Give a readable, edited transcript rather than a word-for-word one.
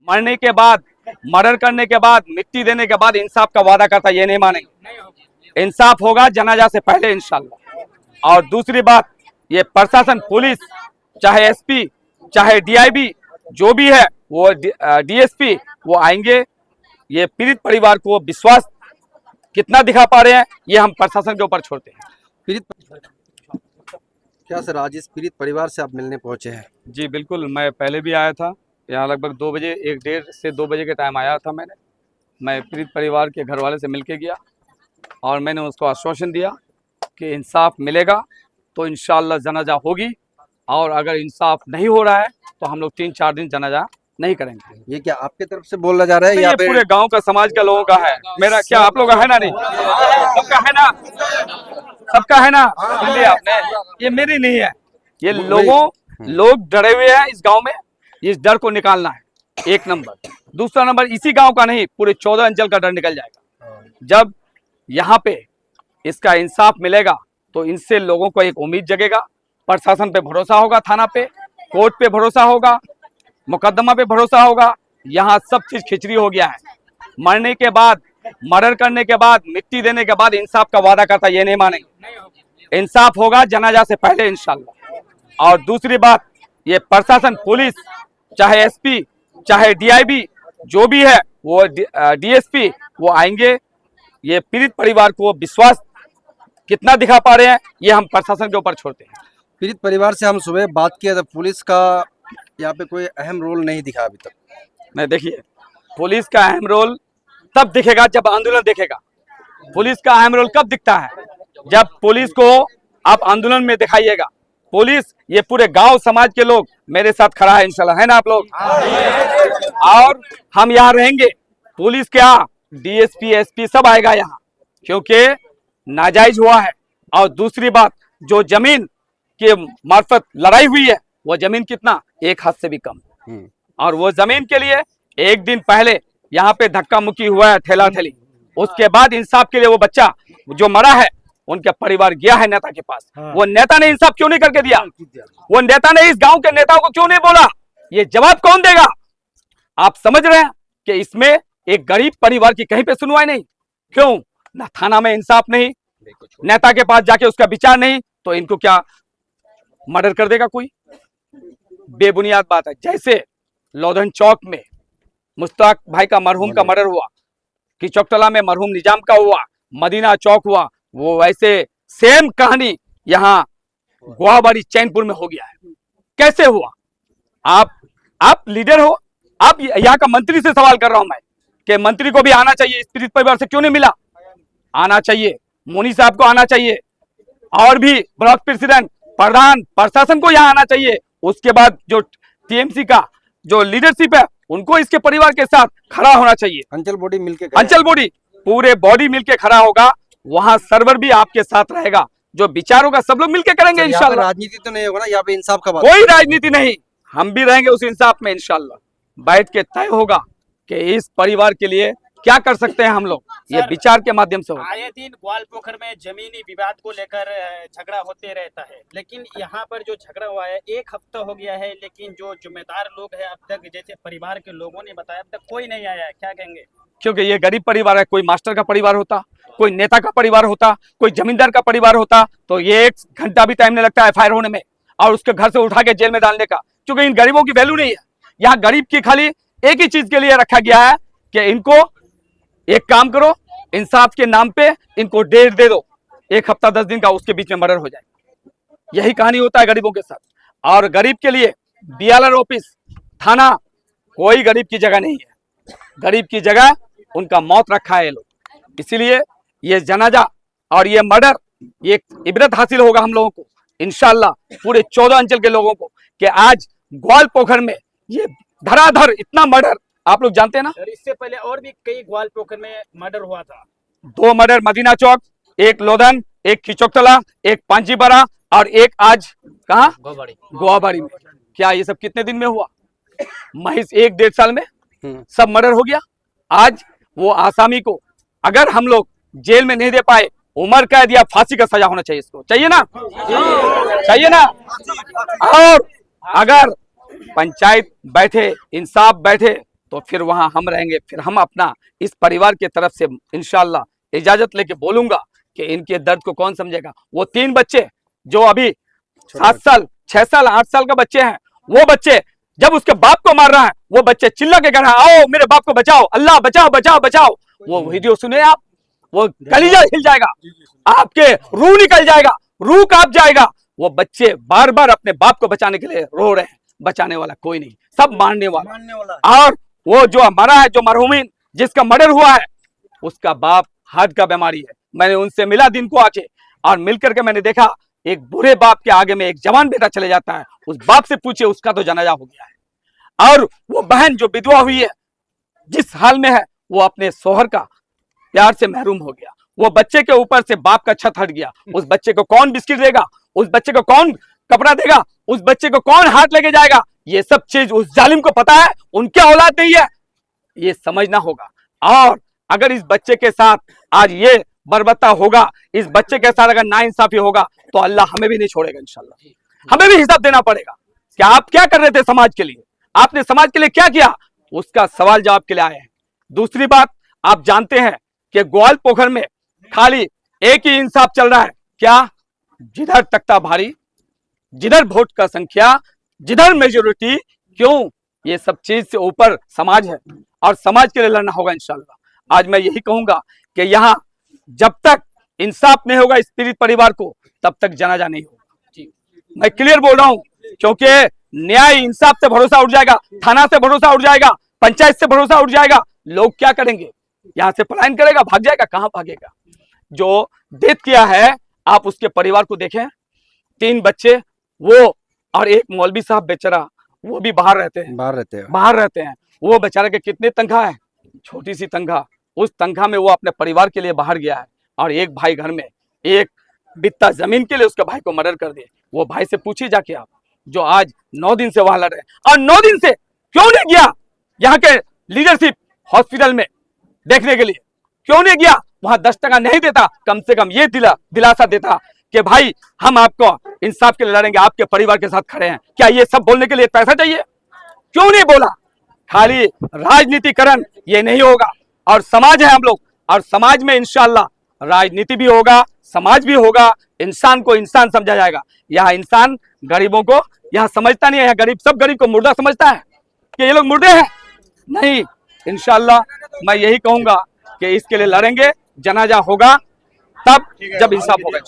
मरने के बाद, मर्डर करने के बाद, मिट्टी देने के बाद इंसाफ का वादा करता, ये नहीं मानेंगे। इंसाफ होगा जनाजा से पहले इंशाल्लाह। और दूसरी बात, ये प्रशासन, पुलिस, चाहे एसपी, चाहे डीआईबी, जो भी है वो डीएसपी, वो आएंगे। ये पीड़ित परिवार को विश्वास कितना दिखा पा रहे हैं, ये हम प्रशासन के ऊपर छोड़ते हैं। पीड़ित क्या सर, आज इस पीड़ित परिवार से आप मिलने पहुंचे हैं? जी बिल्कुल, मैं पहले भी आया था यहाँ, लगभग 2 बजे, 1:30 से 2 बजे के टाइम आया था मैं पीड़ित परिवार के घर वाले से मिलके गया और मैंने उसको आश्वासन दिया कि इंसाफ मिलेगा तो इंशाअल्लाह जनाजा होगी, और अगर इंसाफ नहीं हो रहा है तो हम लोग 3-4 दिन जनाजा नहीं करेंगे। ये क्या आपके तरफ से बोला जा रहा है? ये पूरे गांव का, समाज का, लोगों का है। मेरा क्या आप लोग का है ना? नहीं, सबका है ना, सबका है ना। सुन लिया आपने, ये मेरी नहीं है, ये लोग डरे हुए हैं इस गांव में। इस डर को निकालना है, 1 नंबर। दूसरा नंबर, इसी गांव का नहीं, पूरे 14 अंचल का डर निकल जाएगा। जब यहाँ पे इसका इंसाफ मिलेगा तो इनसे लोगों को एक उम्मीद जगेगा, प्रशासन पे भरोसा होगा, थाना पे, कोर्ट पे भरोसा होगा, मुकदमा पे भरोसा होगा। यहाँ सब चीज खिचड़ी हो गया है। मरने के बाद, मर्डर करने के बाद, मिट्टी देने के बाद इंसाफ का वादा करता, ये नहीं मानेंगे। इंसाफ होगा जनाजा से पहले इंशाल्लाह। और दूसरी बात, ये प्रशासन, पुलिस, चाहे एसपी, चाहे डीआईबी, जो भी है वो डीएसपी, वो आएंगे। ये पीड़ित परिवार को विश्वास कितना दिखा पा रहे हैं, ये हम प्रशासन के ऊपर छोड़ते हैं। पीड़ित परिवार से हम सुबह बात किया था, पुलिस का यहाँ पे कोई अहम रोल नहीं दिखा अभी तक। नहीं, देखिए, पुलिस का अहम रोल तब दिखेगा जब आंदोलन दिखेगा। पुलिस का अहम रोल कब दिखता है? जब पुलिस को आप आंदोलन में दिखाइएगा। पुलिस, ये पूरे गांव समाज के लोग मेरे साथ खड़ा है इंशाल्लाह, है ना आप लोग? और हम यहाँ रहेंगे। पुलिस क्या, डीएसपी, एसपी सब आएगा यहाँ, क्योंकि नाजायज हुआ है। और दूसरी बात, जो जमीन के मार्फत लड़ाई हुई है, वो जमीन कितना, 1 हाथ से भी कम। और वो जमीन के लिए 1 दिन पहले यहाँ पे धक्का मुक्की हुआ है, ठेला ठेली। उसके बाद इंसाफ के लिए वो बच्चा जो मरा है, उनके परिवार गया है नेता के पास। वो नेता ने इंसाफ क्यों नहीं करके दिया? वो नेता ने इस गांव के नेताओं को क्यों नहीं बोला? ये जवाब कौन देगा? आप समझ रहे हैं कि इसमें एक गरीब परिवार की कहीं पे सुनवाई नहीं। क्यों? ना थाना में इंसाफ नहीं, नेता के पास जाके उसका विचार नहीं, तो इनको क्या मर्डर कर देगा कोई? बेबुनियाद बात है। जैसे लोधन चौक में मुश्ताक भाई का, मरहूम का मर्डर हुआ, किचौकतला में मरहूम निजाम का हुआ, मदीना चौक हुआ, वो वैसे सेम कहानी यहाँ गुआबाड़ी चैनपुर में हो गया है। कैसे हुआ? आप लीडर हो, आप यहाँ का मंत्री से सवाल कर रहा हूं मैं कि मंत्री को भी आना चाहिए, इस पीड़ित परिवार से क्यों नहीं मिला? आना चाहिए, मुनी साहब को आना चाहिए, और भी ब्लॉक प्रेसिडेंट, प्रधान, प्रशासन को यहाँ आना चाहिए। उसके बाद जो टीएमसी का जो लीडरशिप है, उनको इसके परिवार के साथ खड़ा होना चाहिए। अंचल बॉडी मिलके, अंचल बॉडी, पूरे बॉडी मिलके खड़ा होगा। वहां सर्वर भी आपके साथ रहेगा, जो विचारों का सब लोग मिलके करेंगे इंशाल्लाह। राजनीति तो नहीं होगा ना यहाँ पे, इंसाफ का बात? कोई राजनीति नहीं, हम भी रहेंगे उस इंसाफ में इंशाल्लाह। बैठ के तय होगा कि इस परिवार के लिए क्या कर सकते हैं हम लोग, ये विचार के माध्यम से होगा। आए दिन ग्वालपोखर में जमीनी विवाद को लेकर झगड़ा होते रहता है, लेकिन यहाँ पर जो झगड़ा हुआ है 1 हफ्ता हो गया है, लेकिन जो जिम्मेदार लोग हैं अब तक, जैसे परिवार के लोगों ने बताया, अब तक कोई नहीं आया है। क्या कहेंगे? क्योंकि ये गरीब परिवार है। कोई मास्टर का परिवार होता, कोई नेता का परिवार होता, कोई जमींदार का परिवार होता, तो ये 1 घंटा भी टाइम नहीं लगता एफआईआर होने में और उसके घर से उठा के जेल में डालने का। क्योंकि इन गरीबों की वैल्यू नहीं है। यहाँ गरीब की खाली एक ही चीज के लिए रखा गया है कि इनको एक काम करो, इंसाफ के नाम पे इनको डेट दे दो, 1 हफ्ता 10 दिन का, उसके बीच में मर्डर हो जाए। यही कहानी होता है गरीबों के साथ। और गरीब के लिए बीएलआर ऑफिस, थाना, कोई गरीब की जगह नहीं है। गरीब की जगह उनका मौत रखा है लोग। इसीलिए ये जनाजा और ये मर्डर, ये इबरत हासिल होगा हम लोगों को इंशाल्लाह, पूरे 14 अंचल के लोगों को, कि आज ग्वालपोखर में ये धराधर इतना मर्डर। आप लोग जानते हैं ना, इससे पहले और भी कई ग्वालपोखर में मर्डर हुआ था। 2 मर्डर मदीना चौक, 1 लोधन, 1 किचौकतला, 1 पांजीबरा, और 1 आज कहाँ, गुआबाड़ी में। क्या ये सब कितने दिन में हुआ? महज 1-1.5 साल में सब मर्डर हो गया। आज वो आसामी को अगर हम लोग जेल में नहीं दे पाए, उम्र कैद या फांसी का सजा होना चाहिए। इसको चाहिए ना, चाहिए ना। और अगर पंचायत बैठे, इंसाफ बैठे, तो फिर वहां हम रहेंगे। फिर हम अपना इस परिवार की तरफ से इंशाल्लाह इजाजत लेके बोलूंगा कि इनके दर्द को कौन समझेगा। वो 3 बच्चे जो अभी 7 साल 6 साल 8 साल का बच्चे हैं, वो बच्चे जब उसके बाप को मार रहा है, वो बच्चे चिल्ला के कह रहा है आओ मेरे बाप को बचाओ, अल्लाह बचाओ बचाओ बचाओ। वो वीडियो सुने आप, वो कलीजा हिल जाएगा, आपके रूह निकल जाएगा, रूह कांप जाएगा। वो बच्चे बार बार अपने बाप को बचाने के लिए रो रहे हैं। बचाने वाला कोई नहीं, सब मारने वाला। और वो जो हमारा है, जो मरहूमिन जिसका मर्डर हुआ है, उसका बाप हार्ट का बीमारी है। मैंने उनसे मिला दिन को आके, और मिलकर के मैंने देखा एक बुरे बाप के आगे में एक जवान बेटा चले जाता है। उस बाप से पूछे, उसका तो जनाजा हो गया है। और वो बहन जो विधवा हुई है, जिस हाल में है, वो अपने सोहर का प्यार से महरूम हो गया। वो बच्चे के ऊपर से बाप का छत हट गया। उस बच्चे को कौन बिस्किट देगा, उस बच्चे को कौन कपड़ा देगा, उस बच्चे को कौन हाथ लेके जाएगा? ये सब चीज उस जालिम को पता है, उनके औलाद नहीं है, ये समझना होगा। और अगर इस बच्चे के साथ आज ये बर्बरता होगा, इस बच्चे के साथ अगर नाइंसाफी होगा, तो अल्लाह हमें भी नहीं छोड़ेगा इंशाल्लाह। हमें भी हिसाब देना पड़ेगा कि आप क्या कर रहे थे समाज के लिए, आपने समाज के लिए क्या किया, उसका सवाल जवाब के लिए आए हैं। दूसरी बात, आप जानते हैं कि ग्वाल पोखर में खाली एक ही इंसाफ चल रहा है, क्या? जिधर तख्ता भारी, जिधर वोट का संख्या, जिधर मेजोरिटी। क्यों? ये सब चीज से ऊपर समाज है, और समाज के लिए लड़ना होगा इंशाल्लाह। आज मैं यही कहूंगा कि यहाँ जब तक इंसाफ नहीं होगा इस पीड़ित परिवार को, तब तक जनाजा नहीं होगा। मैं क्लियर बोल रहा हूं, क्योंकि न्याय इंसाफ से भरोसा उठ जाएगा, थाना से भरोसा उठ जाएगा, पंचायत से भरोसा उठ जाएगा। लोग क्या करेंगे? यहाँ से पलायन करेगा, भाग जाएगा। कहां भागेगा? जो डेथ किया है, आप उसके परिवार को देखें, 3 बच्चे, वो और एक मौलवी साहब बेचारा, वो भी बाहर रहते हैं। वो बेचारे के कितने तनख्वाह है? छोटी सी तनख्वाह। उस तनख्वाह में वो अपने परिवार के लिए बाहर गया है, और एक भाई घर में एक बित्ता जमीन के लिए उसके भाई को मर्डर कर दिए। वो भाई से पूछिए जाके आप, जो आज 9 दिन से वहां लड़ रहे हैं। और 9 दिन से क्यों नहीं गया यहाँ के लीडरशिप हॉस्पिटल में देखने के लिए? क्यों नहीं गया? वहां 10 टका नहीं देता, कम से कम ये दिलासा देता कि भाई हम आपको इंसाफ के लिए लड़ेंगे, आपके परिवार के साथ खड़े हैं। क्या ये सब बोलने के लिए पैसा चाहिए? क्यों नहीं बोला? खाली राजनीतिकरण ये नहीं होगा। और समाज है हम लोग, और समाज में इंशाल्लाह राजनीति भी होगा, समाज भी होगा, इंसान को इंसान समझा जाएगा। यहाँ इंसान गरीबों को यहाँ समझता नहीं है। यहाँ गरीब सब गरीब को मुर्दा समझता है कि ये लोग मुर्दे हैं। नहीं, इंशाल्लाह मैं यही कहूंगा कि इसके लिए लड़ेंगे, जनाजा होगा तब जब इंसाफ होगा।